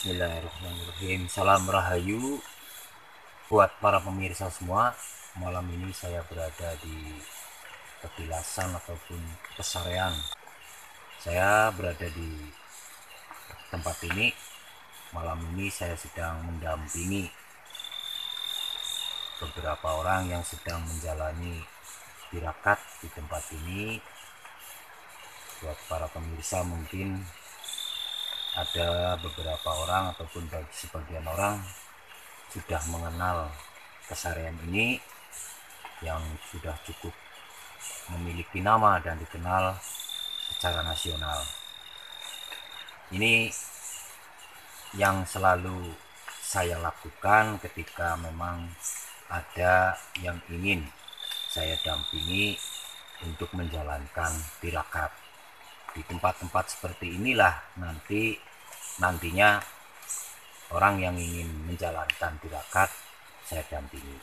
Bismillahirrahmanirrahim. Salam Rahayu buat para pemirsa semua. Malam ini saya berada di petilasan ataupun pesarean. Saya berada di tempat ini. Malam ini saya sedang mendampingi beberapa orang yang sedang menjalani tirakat di tempat ini. Buat para pemirsa mungkin ada beberapa orang ataupun bagi sebagian orang sudah mengenal pesarean ini yang sudah cukup memiliki nama dan dikenal secara nasional. Ini yang selalu saya lakukan ketika memang ada yang ingin saya dampingi untuk menjalankan tirakat. Di tempat-tempat seperti inilah nantinya orang yang ingin menjalankan tirakat saya dampingi.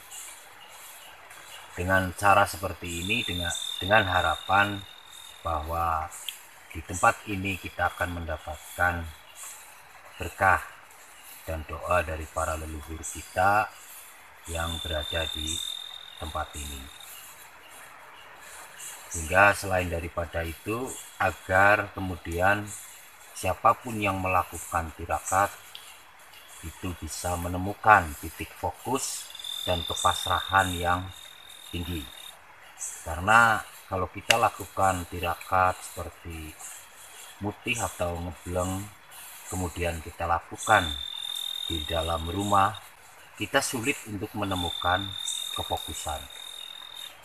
Dengan cara seperti ini, dengan harapan bahwa di tempat ini kita akan mendapatkan berkah dan doa dari para leluhur kita yang berada di tempat ini. Hingga selain daripada itu, agar kemudian siapapun yang melakukan tirakat itu bisa menemukan titik fokus dan kepasrahan yang tinggi. Karena kalau kita lakukan tirakat seperti mutih atau ngebleng, kemudian kita lakukan di dalam rumah, kita sulit untuk menemukan kefokusan.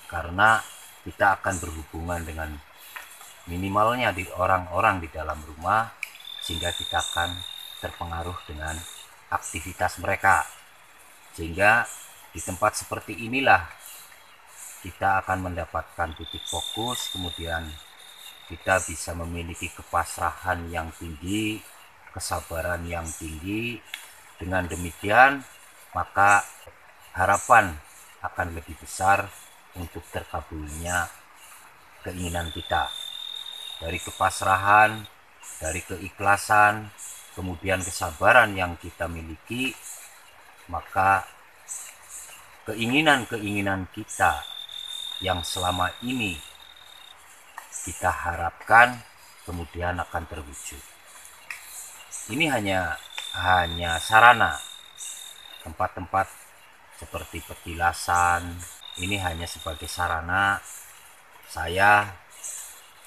Karena kita akan berhubungan dengan minimalnya di orang-orang di dalam rumah, sehingga kita akan terpengaruh dengan aktivitas mereka. Sehingga di tempat seperti inilah kita akan mendapatkan titik fokus, kemudian kita bisa memiliki kepasrahan yang tinggi, kesabaran yang tinggi. Dengan demikian, maka harapan akan lebih besar untuk terkabulnya keinginan kita. Dari kepasrahan, dari keikhlasan, kemudian kesabaran yang kita miliki, maka keinginan-keinginan kita yang selama ini kita harapkan kemudian akan terwujud. Ini hanya sarana. Tempat-tempat seperti petilasan ini hanya sebagai sarana saya,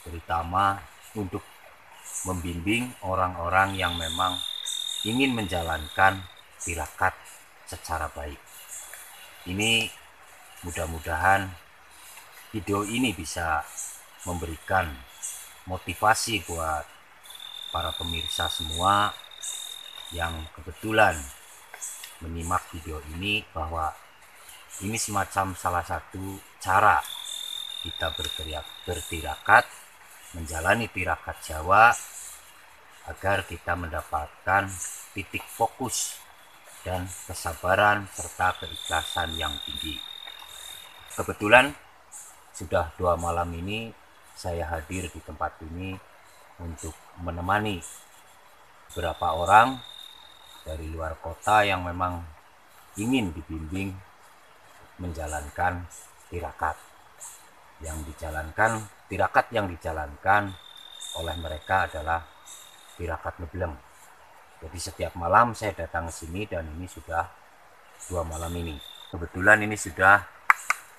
terutama untuk membimbing orang-orang yang memang ingin menjalankan tirakat secara baik. Ini mudah-mudahan video ini bisa memberikan motivasi buat para pemirsa semua yang kebetulan menyimak video ini, bahwa ini semacam salah satu cara kita bertirakat, menjalani tirakat Jawa, agar kita mendapatkan titik fokus dan kesabaran serta keikhlasan yang tinggi. Kebetulan sudah 2 malam ini saya hadir di tempat ini untuk menemani beberapa orang dari luar kota yang memang ingin dibimbing menjalankan tirakat. Tirakat yang dijalankan oleh mereka adalah tirakat ngebleng. Jadi setiap malam saya datang ke sini dan ini sudah 2 malam ini. Kebetulan ini sudah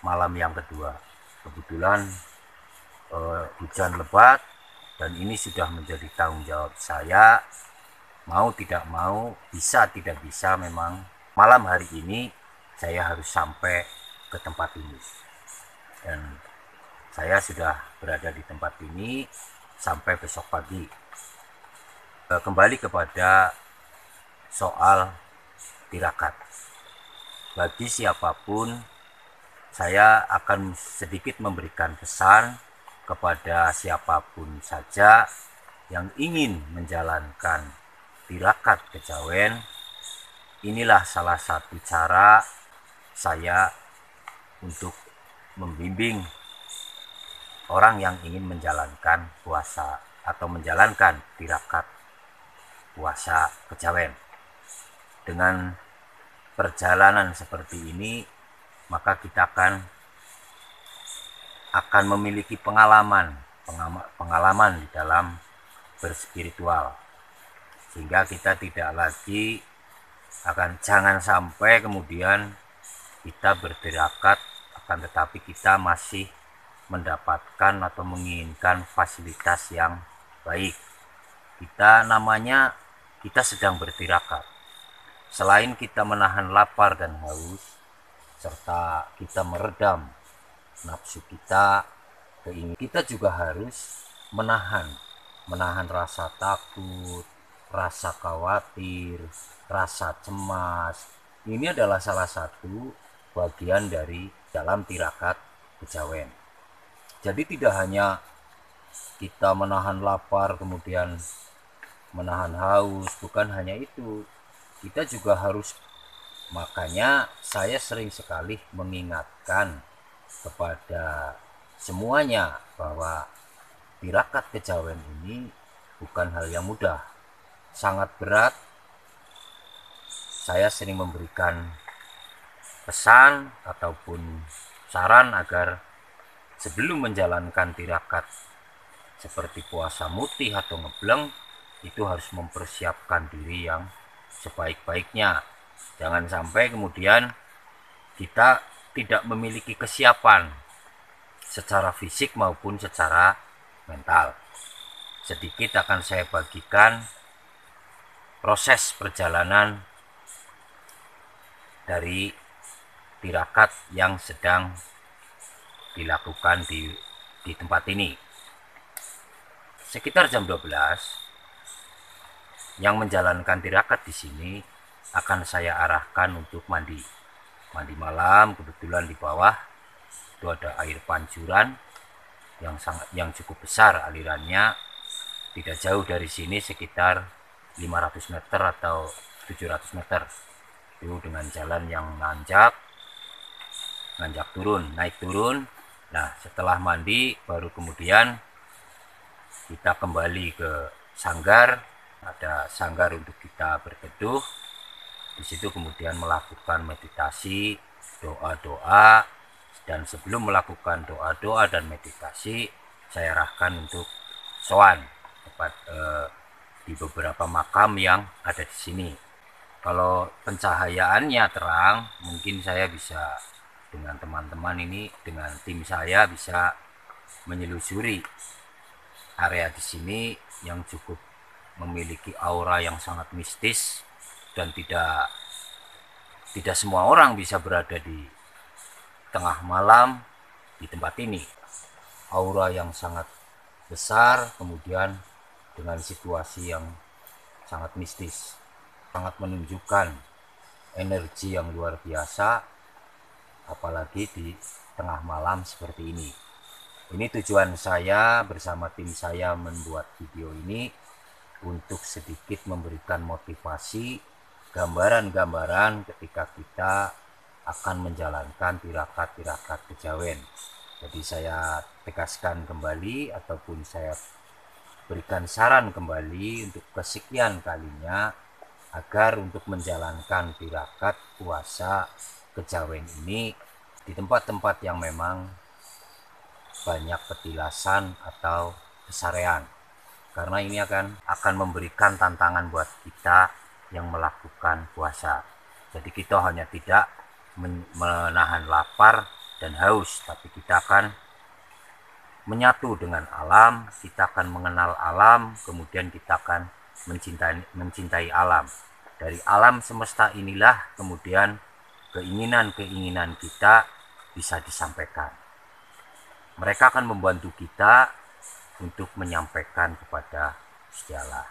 malam yang kedua. Kebetulan hujan lebat dan ini sudah menjadi tanggung jawab saya. Mau tidak mau, bisa tidak bisa, memang malam hari ini saya harus sampai ke tempat ini. Dan saya sudah berada di tempat ini sampai besok pagi. Kembali kepada soal tirakat. Bagi siapapun, saya akan sedikit memberikan pesan kepada siapapun saja yang ingin menjalankan tirakat kejawen. Inilah salah satu cara saya untuk membimbing orang yang ingin menjalankan puasa atau menjalankan tirakat puasa kejawen. dengan perjalanan seperti ini, maka kita akan memiliki pengalaman di dalam berspiritual, sehingga kita tidak lagi jangan sampai kemudian kita bertirakat akan tetapi kita masih mendapatkan atau menginginkan fasilitas yang baik. Kita sedang bertirakat. Selain kita menahan lapar dan haus, serta kita meredam nafsu kita, kita juga harus menahan rasa takut, rasa khawatir, rasa cemas. Ini adalah salah satu bagian dari dalam tirakat kejawen. Jadi tidak hanya kita menahan lapar kemudian menahan haus, bukan hanya itu, kita juga harus, makanya saya sering sekali mengingatkan kepada semuanya bahwa tirakat kejawen ini bukan hal yang mudah, sangat berat. Saya sering memberikan pesan ataupun saran agar sebelum menjalankan tirakat seperti puasa mutih atau ngebleng, itu harus mempersiapkan diri yang sebaik-baiknya. Jangan sampai kemudian kita tidak memiliki kesiapan secara fisik maupun secara mental. Sedikit akan saya bagikan proses perjalanan dari tirakat yang sedang dilakukan di tempat ini. Sekitar jam 12 yang menjalankan tirakat di sini akan saya arahkan untuk mandi malam. Kebetulan di bawah itu ada air pancuran yang cukup besar alirannya, tidak jauh dari sini sekitar 500 meter atau 700 meter. Itu dengan jalan yang nanjak turun, naik turun. Nah, setelah mandi baru kemudian kita kembali ke sanggar. Ada sanggar untuk kita berteduh. Di situ kemudian melakukan meditasi, doa-doa, dan sebelum melakukan doa-doa dan meditasi, saya arahkan untuk sowan di beberapa makam yang ada di sini. Kalau pencahayaannya terang, mungkin saya bisa dengan teman-teman ini, dengan tim saya bisa menyelusuri area di sini yang cukup memiliki aura yang sangat mistis, dan tidak semua orang bisa berada di tengah malam di tempat ini. Aura yang sangat besar, kemudian dengan situasi yang sangat mistis, sangat menunjukkan energi yang luar biasa, apalagi di tengah malam seperti ini. Ini tujuan saya bersama tim saya membuat video ini untuk sedikit memberikan motivasi, gambaran-gambaran ketika kita akan menjalankan tirakat-tirakat kejawen. Jadi saya tegaskan kembali ataupun saya berikan saran kembali untuk kesekian kalinya, agar untuk menjalankan tirakat puasa kejawen ini di tempat-tempat yang memang banyak petilasan atau pesarean, karena ini akan memberikan tantangan buat kita yang melakukan puasa. Jadi kita hanya tidak menahan lapar dan haus, tapi kita akan menyatu dengan alam, kita akan mengenal alam, kemudian kita akan mencintai alam. Dari alam semesta inilah kemudian keinginan-keinginan kita bisa disampaikan. Mereka akan membantu kita untuk menyampaikan kepada Gusti Allah.